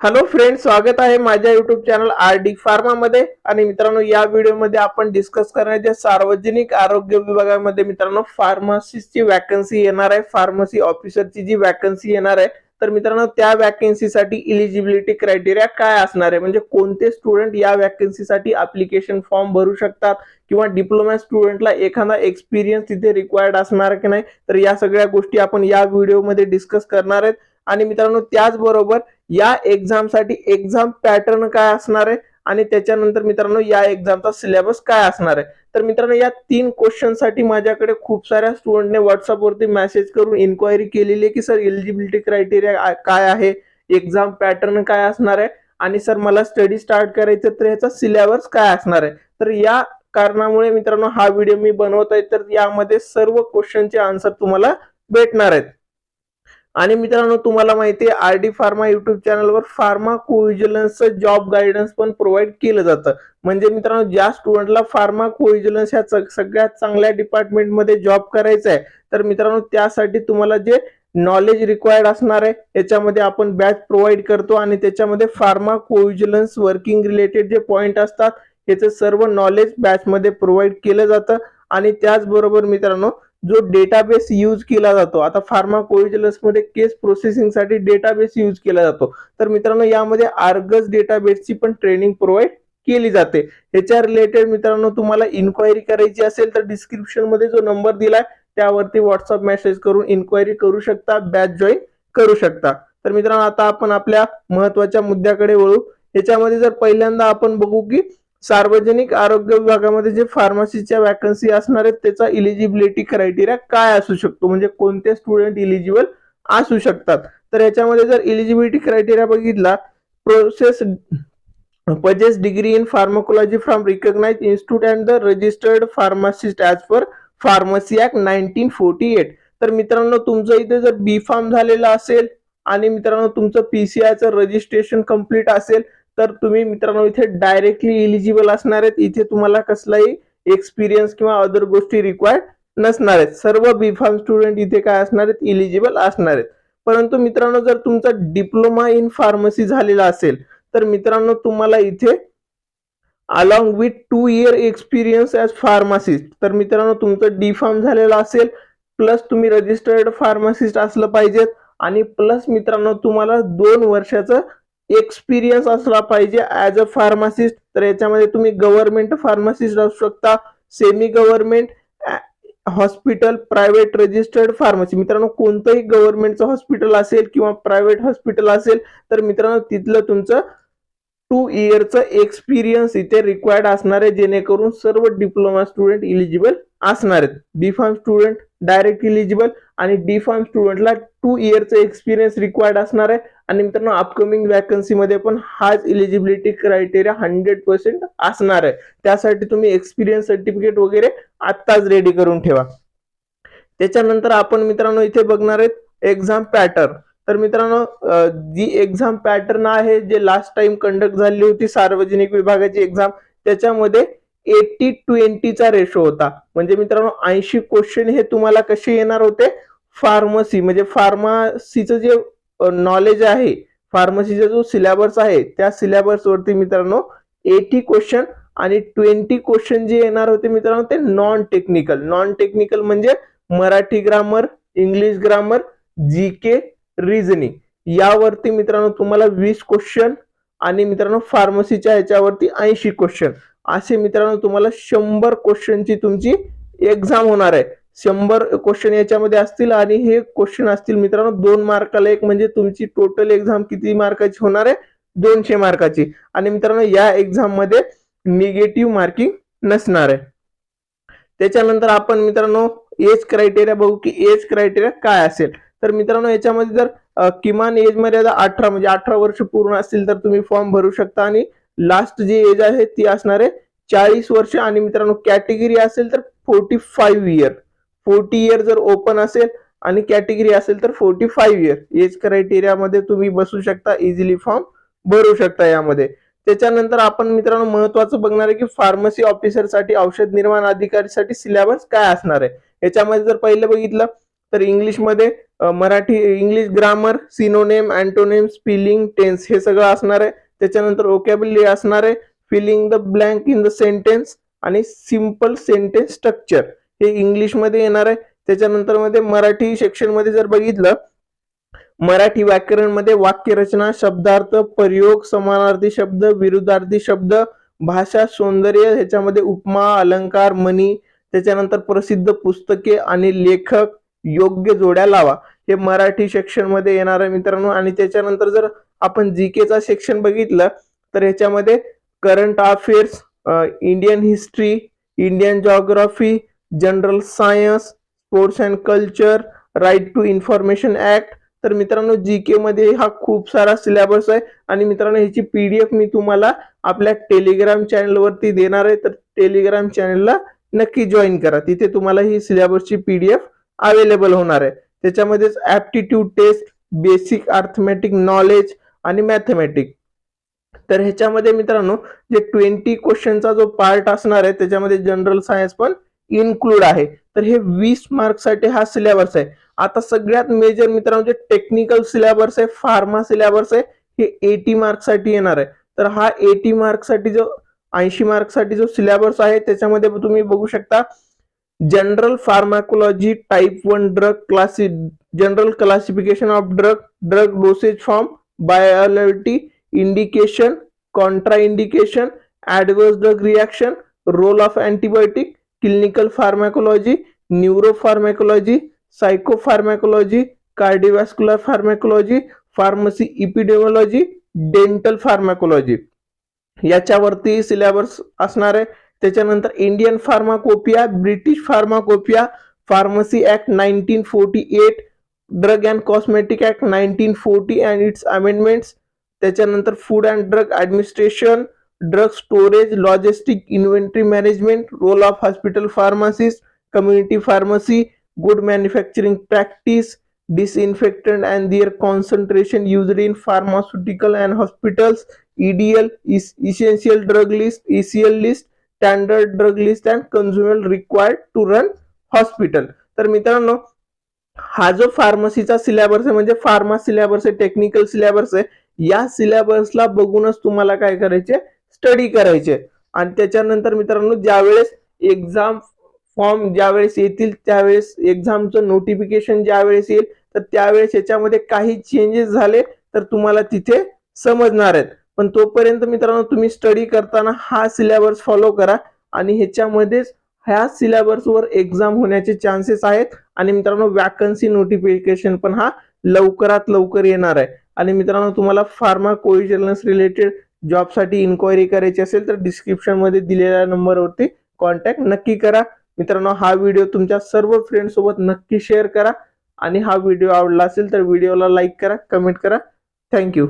Hello friends, स्वागत आहे माझ्या युट्यूब चॅनल आरडी फार्मा मध्ये. आणि मित्रांनो, या व्हिडिओमध्ये आपण डिस्कस करणार आहे सार्वजनिक आरोग्य विभागामध्ये मित्रांनो फार्मसिस्टची वॅकन्सी येणार आहे, फार्मसी ऑफिसरची जी वॅकन्सी येणार आहे. तर मित्रांनो, त्या वॅकन्सीसाठी इलिजिबिलिटी क्रायटेरिया काय असणार आहे, म्हणजे कोणते स्टुडंट या वॅकन्सीसाठी ऍप्लिकेशन फॉर्म भरू शकतात, किंवा डिप्लोमा स्टुडंटला एखादा एक्सपिरियन्स तिथे रिक्वायर्ड असणार की नाही. तर या सगळ्या गोष्टी आपण या व्हिडिओमध्ये डिस्कस करणार आहेत. आणि मित्रांनो, त्याचबरोबर या एक्झामसाठी एक्झाम पॅटर्न काय असणार आहे, आणि त्याच्यानंतर मित्रांनो या एक्झामचा सिलेबस काय असणार आहे. तर मित्रांनो, या 3 क्वेश्चनसाठी माझ्याकडे खूप साऱ्या स्टुडंटने व्हॉट्सअपवरती मेसेज करून इन्क्वायरी केलेली आहे की सर एलिजिबिलिटी क्रायटेरिया काय आहे, एक्झाम पॅटर्न काय असणार आहे, आणि सर मला स्टडी स्टार्ट करायचं तर याचा सिलेबस काय असणार आहे. तर या कारणामुळे मित्रांनो हा व्हिडिओ मी बनवत आहे. तर यामध्ये सर्व क्वेश्चनचे आन्सर तुम्हाला भेटणार आहेत. आणि मित्रांनो, तुम्हाला माहिती आहे आरडी फार्मा युट्यूब चॅनलवर फार्मा कोव्हिजिलन्सचं जॉब गायडन्स पण प्रोव्हाइड केलं जातं. म्हणजे मित्रांनो, ज्या स्टुडंटला फार्मा कोव्हिजिलन्स ह्या सगळ्यात चांगल्या डिपार्टमेंटमध्ये जॉब करायचा आहे, तर मित्रांनो त्यासाठी तुम्हाला जे नॉलेज रिक्वायर्ड असणार आहे याच्यामध्ये आपण बॅच प्रोव्हाइड करतो. आणि त्याच्यामध्ये फार्मा कोव्हिजिलन्स वर्किंग रिलेटेड जे पॉइंट असतात याचं सर्व नॉलेज बॅचमध्ये प्रोव्हाइड केलं जातं. आणि त्याचबरोबर मित्रांनो, जो डेटाबेस यूज केला जातो, आता फार्मा कोव्हिजिलन्स मध्ये केस प्रोसेसिंग साठी डेटाबेस यूज केला जातो. तर मित्रांनो, यामध्ये आर्गस डेटाबेसची पण ट्रेनिंग प्रोव्हाइड केली जाते. याच्या रिलेटेड मित्रांनो तुम्हाला इन्क्वायरी करायची असेल तर डिस्क्रिप्शन मध्ये जो नंबर दिलाय त्यावरती व्हॉट्सअप मेसेज करून इन्क्वायरी करू शकता, बॅच जॉईन करू शकता. तर मित्रांनो, आता आपण आपल्या महत्वाच्या मुद्द्याकडे वळू. याच्यामध्ये जर पहिल्यांदा आपण बघू की सार्वजनिक आरोग्य विभागामध्ये जे फार्मसीच्या वॅकन्सी असणार आहेत त्याचा इलिजिबिलिटी क्रायटेरिया काय असू शकतो, म्हणजे कोणते स्टुडंट इलिजिबल असू शकतात. तर याच्यामध्ये जर इलिजिबिलिटी क्रायटेरिया बघितला, process purchase degree in pharmacology from recognized institute and the registered pharmacist as per Pharmacy Act 1948. तर मित्रांनो, तुमचं इथे जर बी फार्म झालेलं असेल आणि मित्रांनो तुमचं पीसीआयचं रजिस्ट्रेशन कंप्लीट असेल तर तुम्ही मित्रांनो इथे डायरेक्टली इलिजिबल असणार आहेत. इथे तुम्हाला कसलाही एक्सपिरियन्स किंवा अदर गोष्टी रिक्वायर्ड नसणार आहेत. सर्व बी फार्म स्टुडंट इथे काय असणार आहेत, इलिजिबल असणार आहेत. परंतु मित्रांनो, जर तुमचा डिप्लोमा इन फार्मसी झालेला असेल तर मित्रांनो तुम्हाला इथे along with 2 year experience as pharmacist, तर मित्रांनो तुमचं डी फार्म झालेलं असेल प्लस तुम्ही रजिस्टर्ड फार्मासिस्ट असलं पाहिजेत, आणि प्लस मित्रांनो तुम्हाला 2 वर्षाचं एक्सपिरियन्स असला पाहिजे ॲज अ फार्मासिस्ट. तर याच्यामध्ये तुम्ही गव्हर्नमेंट फार्मासिस्ट असू शकता, semi government, hospital, private registered pharmacy. मित्रांनो, कोणतंही गव्हर्नमेंटचं हॉस्पिटल असेल किंवा प्रायव्हेट हॉस्पिटल असेल तर मित्रांनो तिथलं तुमचं 2 yearचं एक्सपिरियन्स इथे रिक्वायर्ड असणार आहे, जेणेकरून सर्व डिप्लोमा स्टुडंट इलिजिबल असणार आहेत. बी फार्म स्टुडंट डायरेक्ट इलिजिबल, आणि डी फार्म स्टुडंटला 2 yearचं एक्सपिरियन्स रिक्वायर्ड असणार आहे. आणि मित्रांनो, अपकमिंग वॅकन्सी मध्ये पण हाच इलिजिबिलिटी क्रायटेरिया 100% असणार आहे. त्यासाठी तुम्ही एक्सपिरियन्स सर्टिफिकेट वगैरे आत्ताच रेडी करून ठेवा. त्याच्यानंतर आपण मित्रांनो इथे बघणार आहेत एक्झाम पॅटर्न. तर मित्रांनो, जी एक्झाम पॅटर्न आहे जे लास्ट टाइम कंडक्ट झाली होती सार्वजनिक विभागाची एक्झाम, त्याच्यामध्ये 80-20 चा रेशो होता. म्हणजे मित्रांनो 80 क्वेश्चन हे तुम्हाला कसे येणार होते, फार्मसी म्हणजे फार्मसीचं जे नॉलेज आहे, फार्मसीचा जो सिलेबस आहे त्या सिलेबस वरती मित्रांनो 80 क्वेश्चन, आणि 20 क्वेश्चन जे येणार होते मित्रांनो ते नॉन टेक्निकल. नॉन टेक्निकल म्हणजे मराठी ग्रामर, इंग्लिश ग्रामर, जी के, रिझनिंग यावरती मित्रांनो तुम्हाला 20 क्वेश्चन, आणि मित्रांनो फार्मसीच्या ह्याच्यावरती 80 क्वेश्चन, असे मित्रांनो तुम्हाला 100 क्वेश्चनची तुमची एक्झाम होणार आहे. 100 क्वेश्चन याच्यामध्ये असतील, आणि हे क्वेश्चन असतील मित्रांनो 2 मार्काला एक, म्हणजे तुमची टोटल एक्झाम किती मार्काची होणार आहे, 200 मार्काची. आणि मित्रांनो या एक्झाम मध्ये निगेटिव्ह मार्किंग नसणार आहे. त्याच्यानंतर आपण मित्रांनो एज क्रायटेरिया बघू की एज क्रायटेरिया काय असेल. तर मित्रांनो, याच्यामध्ये जर किमान एज मर्यादा 18 म्हणजे 18 वर्ष पूर्ण असतील तर तुम्ही फॉर्म भरू शकता, आणि लास्ट जी एज आहे ती असणार आहे 40 वर्ष. आणि मित्रांनो कॅटेगरी असेल तर 45 इयर, 40 इयर जर ओपन असेल आणि कॅटेगरी असेल तर 45 इयर एज क्रायटेरिया मध्ये तुम्ही बसू शकता, इझिली फॉर्म भरू शकता यामध्ये. त्याच्यानंतर आपण मित्रांनो महत्वाचं बघणार आहे की फार्मसी ऑफिसर साठी, औषध निर्माण अधिकारीसाठी सिलेबस काय असणार आहे. याच्यामध्ये जर पहिलं बघितलं तर इंग्लिशमध्ये Marathi English grammar, synonym, antonym, spelling, tense हे सगळं असणार आहे. त्याच्यानंतर व्होकॅब्युलरी असणार आहे, filling the blank in the sentence आणि सिंपल सेंटेन्स स्ट्रक्चर हे इंग्लिशमध्ये येणार आहे. त्याच्यानंतर मध्ये मराठी सेक्शन मध्ये जर बघितलं, मराठी व्याकरण मध्ये वाक्यरचना, शब्दार्थ, प्रयोग, समानार्थी शब्द, विरुद्धार्थी शब्द, भाषा, सौंदर्य, ह्याच्यामध्ये उपमा, अलंकार, म्हणी, त्याच्यानंतर प्रसिद्ध पुस्तके आणि लेखक, योग्य जोड्या लावा हे मराठी सेक्शन मध्ये येणार आहे मित्रांनो. आणि त्याच्यानंतर जर आपण जीकेचा सेक्शन बघितलं तर ह्याच्यामध्ये current affairs, Indian history, Indian geography, general science, sports and culture, right to information act. तर मित्रांनो जीके मध्ये हा खूप सारा सिलेबस आहे आणि मित्रांनो ह्याची पीडीएफ मी तुम्हाला आपल्या टेलिग्राम चॅनल वरती देणार आहे. तर टेलिग्राम चॅनलला नक्की जॉईन करा, तिथे तुम्हाला ही सिलेबसची पीडीएफ अवेलेबल होणार आहे. त्याच्यामध्येच aptitude test, basic arithmetic knowledge आणि मॅथमॅटिक. तर ह्याच्यामध्ये मित्रांनो जे 20 क्वेश्चनचा जो पार्ट असणार आहे त्याच्यामध्ये जनरल सायन्स पण इन्क्लूड आहे. तर हे 20 मार्क्ससाठी हा सिलेबस आहे. आता सगळ्यात मेजर मित्रांनो जे टेक्निकल सिलेबस आहे, फार्मा सिलेबस आहे, हे 80 मार्क्ससाठी येणार आहे. तर हा 80 मार्क्ससाठी जो 80 मार्क्ससाठी जो सिलेबस आहे त्याच्यामध्ये तुम्ही बघू शकता, general pharmacology, type 1 drug class, general classification of drug, drug dosage form, बायोलॉजिटी, indication, contraindication, adverse drug reaction, role of antibiotic, clinical pharmacology, neuropharmacology, psychopharmacology, cardiovascular pharmacology, pharmacy epidemiology, dental pharmacology याच्यावरती syllabus असणार आहे. त्याच्यानंतर Indian pharmacopoeia, British pharmacopoeia, pharmacy act 1948, drug and cosmetic act 1940 and its amendments, त्याच्यानंतर food and drug administration, drug storage, logistic, inventory management, role of hospital pharmacist, community pharmacy, good manufacturing practice, disinfectant and their concentration used in pharmaceutical and hospitals, EDL, essential drug list, ECL list, standard drug list and consumable required to run hospital. तर मित्रांनो हा जो फार्मसीचा syllabus आहे म्हणजे pharma syllabus आहे, technical syllabus आहे, या सिलेबसला बघूनच तुम्हाला काय करायचे, स्टडी करायचे. आणि त्याच्यानंतर मित्रांनो ज्यावेळेस एक्झाम फॉर्म ज्यावेळेस येतील, त्यावेळेस एक्झामचं नोटिफिकेशन ज्यावेळेस येईल, तर त्यावेळेस याच्यामध्ये काही चेंजेस झाले तर तुम्हाला तिथे समजणार आहेत. पण तोपर्यंत मित्रांनो तुम्ही स्टडी करताना हा सिलेबस फॉलो करा आणि ह्याच्यामध्येच ह्या सिलेबसवर एक्झाम होण्याचे चान्सेस आहेत. आणि मित्रांनो वॅकन्सी नोटिफिकेशन पण हा लवकरात लवकर येणार आहे. आणि मित्रांनो तुम्हाला फार्मा कोविजिलन्स रिलेटेड जॉबसाठी इन्क्वायरी करायची असेल तर डिस्क्रिप्शन मध्ये दिलेल्या नंबरवरती कॉन्टॅक्ट नक्की करा. मित्रांनो हा व्हिडिओ तुमच्या सर्व फ्रेंड सोबत नक्की शेअर करा आणि हा व्हिडिओ आवडला असेल तर व्हिडिओला लाईक करा, कमेंट करा. थँक्यू.